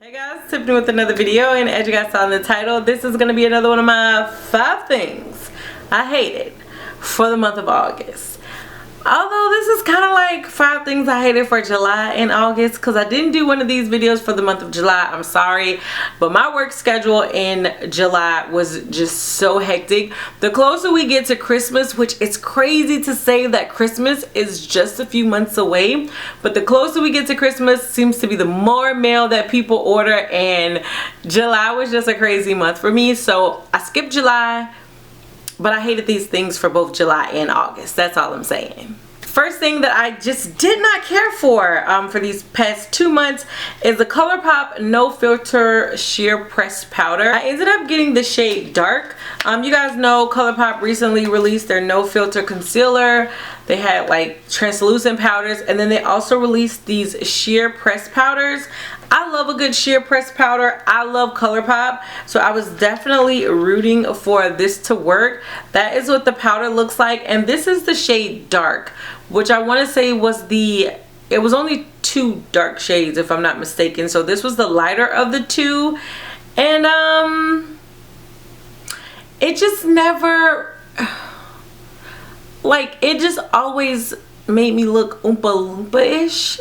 Hey guys, Tiffany with another video, and as you guys saw in the title, this is going to be another one of my 5 things I hated for the month of August. Although this is kind of like 5 things I hated for July and August, because I didn't do one of these videos for the month of July. I'm sorry, but my work schedule in July was just so hectic. The closer we get to Christmas, which it's crazy to say that Christmas is just a few months away, but the closer we get to Christmas seems to be the more mail that people order, and July was just a crazy month for me. So I skipped July, but I hated these things for both July and August. That's all I'm saying. First thing that I just did not care for these past 2 months is the ColourPop No Filter Sheer Pressed Powder. I ended up getting the shade Dark. You guys know ColourPop recently released their No Filter Concealer. They had like translucent powders, and then they also released these sheer pressed powders. I love a good sheer pressed powder. I love ColourPop, so I was definitely rooting for this to work. That is what the powder looks like, and this is the shade Dark, which I want to say was it was only 2 dark shades if I'm not mistaken. So this was the lighter of the 2, and it just never, like, it just always made me look Oompa Loompa-ish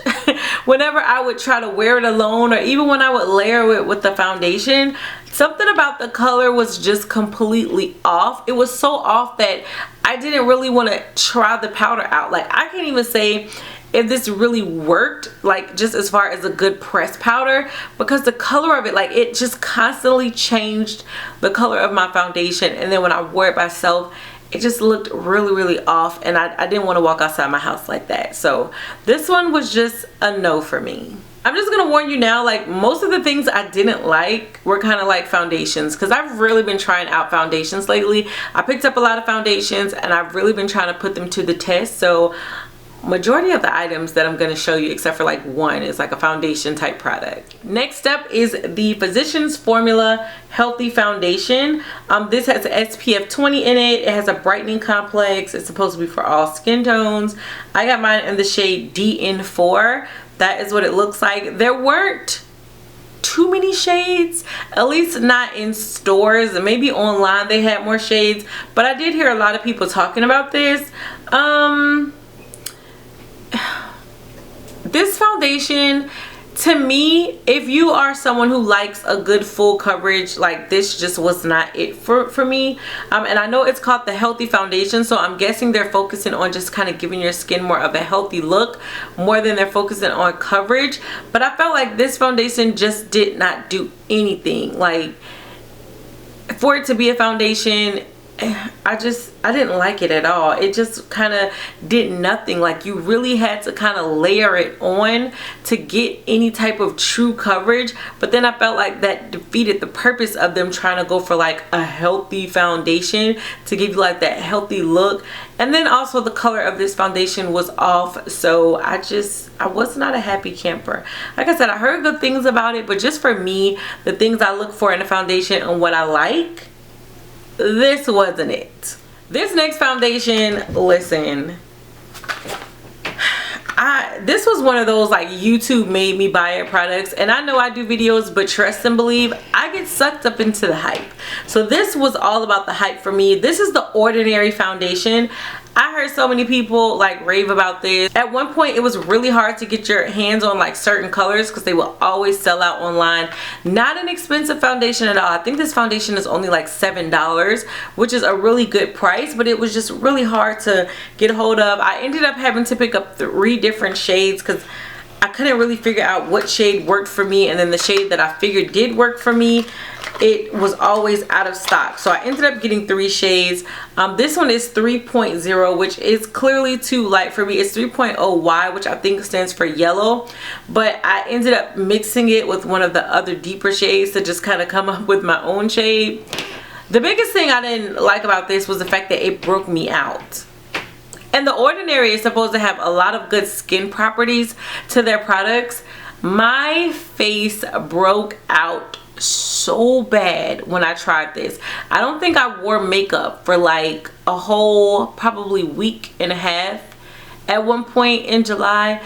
whenever I would try to wear it alone, or even when I would layer it with the foundation. Something about the color was just completely off. It was so off that I didn't really want to try the powder out. Like, I can't even say if this really worked, like, just as far as a good pressed powder, because the color of it, like, it just constantly changed the color of my foundation, and then when I wore it myself, it just looked really off, and I didn't want to walk outside my house like that. So this one was just a no for me. I'm just gonna warn you now, like, most of the things I didn't like were kind of like foundations, because I've really been trying out foundations lately. I picked up a lot of foundations, and I've really been trying to put them to the test. So majority of the items that I'm going to show you, except for like one, is like a foundation type product. Next up is the Physicians Formula Healthy Foundation. This has SPF 20 in it. It has a brightening complex. It's supposed to be for all skin tones. I got mine in the shade DN4. That is what it looks like. There weren't too many shades, at least not in stores, and maybe online they had more shades, but I did hear a lot of people talking about this. This foundation, to me, if you are someone who likes a good full coverage, like, this just was not it for me. And I know it's called the Healthy Foundation, so I'm guessing they're focusing on just kind of giving your skin more of a healthy look more than they're focusing on coverage. But I felt like this foundation just did not do anything. Like, for it to be a foundation, I didn't like it at all. It just kind of did nothing. Like, you really had to kind of layer it on to get any type of true coverage. But then I felt like that defeated the purpose of them trying to go for like a healthy foundation to give you like that healthy look. And then also the color of this foundation was off, so I was not a happy camper. Like I said, I heard good things about it, but just for me, the things I look for in a foundation and what I like, this wasn't it. This next foundation, listen, this was one of those like YouTube made me buy it products, and I know I do videos, but trust and believe, I get sucked up into the hype. So this was all about the hype for me. This is the Ordinary foundation. I heard so many people like rave about this. At one point it was really hard to get your hands on like certain colors because they will always sell out online. Not an expensive foundation at all. I think this foundation is only like $7, which is a really good price, but it was just really hard to get a hold of. I ended up having to pick up 3 different shades because I couldn't really figure out what shade worked for me, and then the shade that I figured did work for me, it was always out of stock. So I ended up getting 3 shades. This one is 3.0, which is clearly too light for me. It's 3.0Y, which I think stands for yellow, but I ended up mixing it with one of the other deeper shades to just kind of come up with my own shade. The biggest thing I didn't like about this was the fact that it broke me out. And the Ordinary is supposed to have a lot of good skin properties to their products. My face broke out so bad when I tried this. I don't think I wore makeup for like a whole probably week and a half, at one point in July,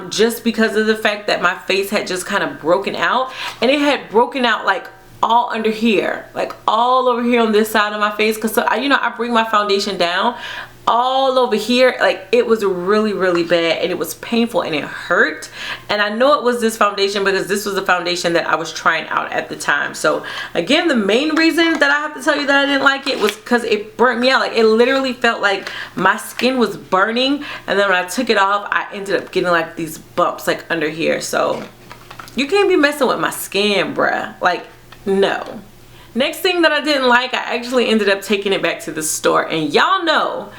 just because of the fact that my face had just kind of broken out, and it had broken out like all under here, like all over here on this side of my face, because you know, I bring my foundation down all over here. Like, it was really, really bad, and it was painful, and it hurt. And I know it was this foundation because this was the foundation that I was trying out at the time. So again, the main reason that I have to tell you that I didn't like it was because it burnt me out. Like, it literally felt like my skin was burning, and then when I took it off, I ended up getting like these bumps like under here. So you can't be messing with my skin, bruh. Like, no. Next thing that I didn't like, I actually ended up taking it back to the store. And y'all know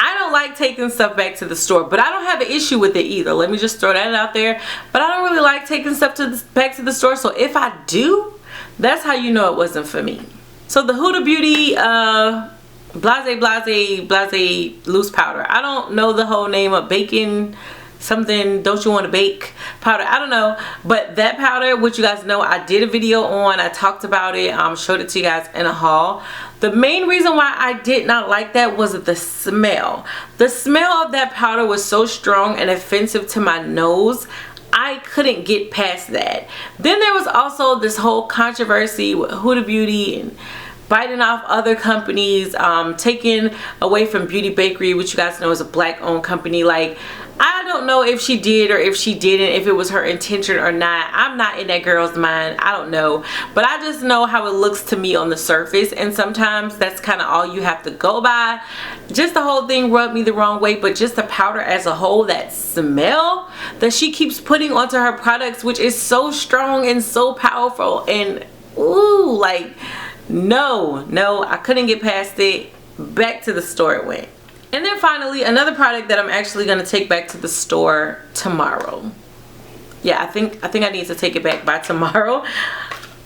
I don't like taking stuff back to the store, but I don't have an issue with it either. Let me just throw that out there. But I don't really like taking stuff back to the store. So if I do, that's how you know it wasn't for me. So the Huda Beauty Blase loose powder. I don't know the whole name of bacon something, don't you want to bake powder, I don't know, but that powder, which you guys know I did a video on, I talked about it, showed it to you guys in a haul. The main reason why I did not like that was the smell. The smell of that powder was so strong and offensive to my nose. I couldn't get past that. Then there was also this whole controversy with Huda Beauty and biting off other companies, taking away from Beauty Bakery, which you guys know is a black owned company. Like, I don't know if she did or if she didn't, if it was her intention or not. I'm not in that girl's mind. I don't know. But I just know how it looks to me on the surface. And sometimes that's kind of all you have to go by. Just the whole thing rubbed me the wrong way. But just the powder as a whole, that smell that she keeps putting onto her products, which is so strong and so powerful. And ooh, like, no, I couldn't get past it. Back to the store it went. And then finally, another product that I'm actually going to take back to the store tomorrow. Yeah, I think I need to take it back by tomorrow.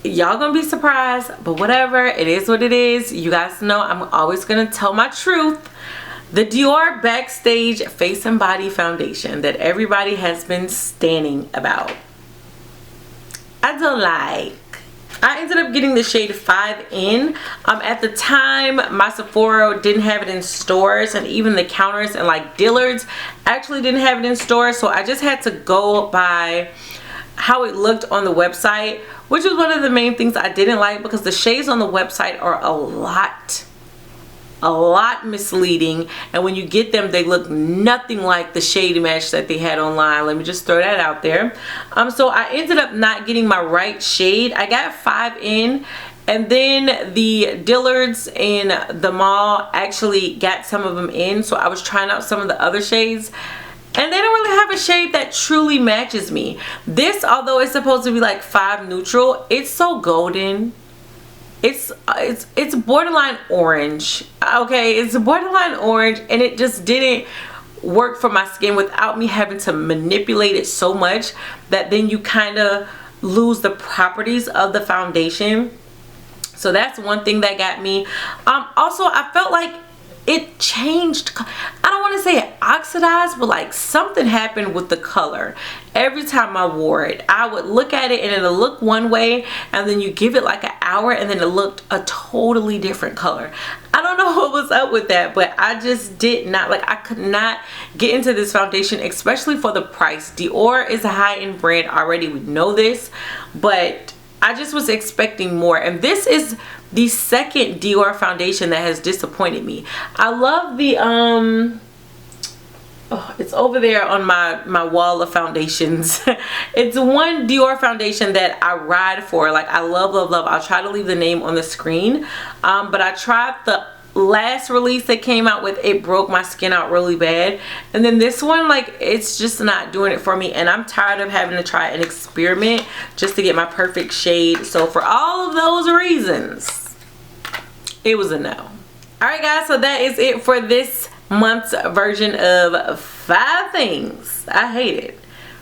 Y'all gonna be surprised, but whatever, it is what it is. You guys know I'm always gonna tell my truth. The Dior Backstage Face and Body Foundation that everybody has been standing about. I don't like. I ended up getting the shade 5N. At the time, my Sephora didn't have it in stores, and even the counters and like Dillard's actually didn't have it in stores. So I just had to go by how it looked on the website, which was one of the main things I didn't like, because the shades on the website are a lot misleading, and when you get them they look nothing like the shade match that they had online. Let me just throw that out there. So I ended up not getting my right shade. I got 5N, and then the Dillard's in the mall actually got some of them in, so I was trying out some of the other shades, and they don't really have a shade that truly matches me. This, although it's supposed to be like 5 neutral, it's so golden. It's borderline orange. Okay, it's borderline orange, and it just didn't work for my skin without me having to manipulate it so much that then you kind of lose the properties of the foundation. So that's one thing that got me. Also, I felt like it changed. I don't want to say it oxidized, but like something happened with the color. Every time I wore it, I would look at it and it'll look one way, and then you give it like an hour and then it looked a totally different color. I don't know what was up with that, but I just did not like. I could not get into this foundation, especially for the price. Dior is a high-end brand already, we know this, but I just was expecting more. And this is the second Dior foundation that has disappointed me. I love the oh, it's over there on my wall of foundations. It's one Dior foundation that I ride for. Like, I love. I'll try to leave the name on the screen, but I tried the last release that came out with. It broke my skin out really bad, and then this one, like, it's just not doing it for me, and I'm tired of having to try and experiment just to get my perfect shade. So for all of those reasons, it was a no. Alright guys, so that is it for this month's version of 5 things I hated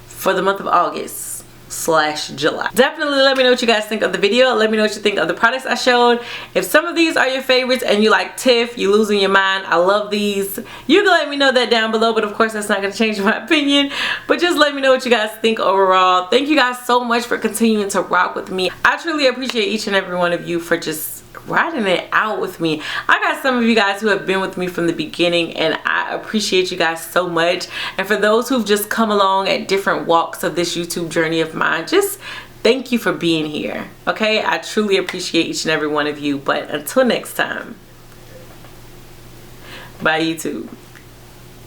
for the month of August / July. Definitely let me know what you guys think of the video. Let me know what you think of the products I showed. If some of these are your favorites and you like Tiff, you losing your mind, I love these, you can let me know that down below. But of course, that's not going to change my opinion, but just let me know what you guys think overall. Thank you guys so much for continuing to rock with me. I truly appreciate each and every one of you for just riding it out with me. I got some of you guys who have been with me from the beginning, and I appreciate you guys so much. And for those who've just come along at different walks of this YouTube journey of mine, just thank you for being here. Okay, I truly appreciate each and every one of you. But until next time, bye YouTube.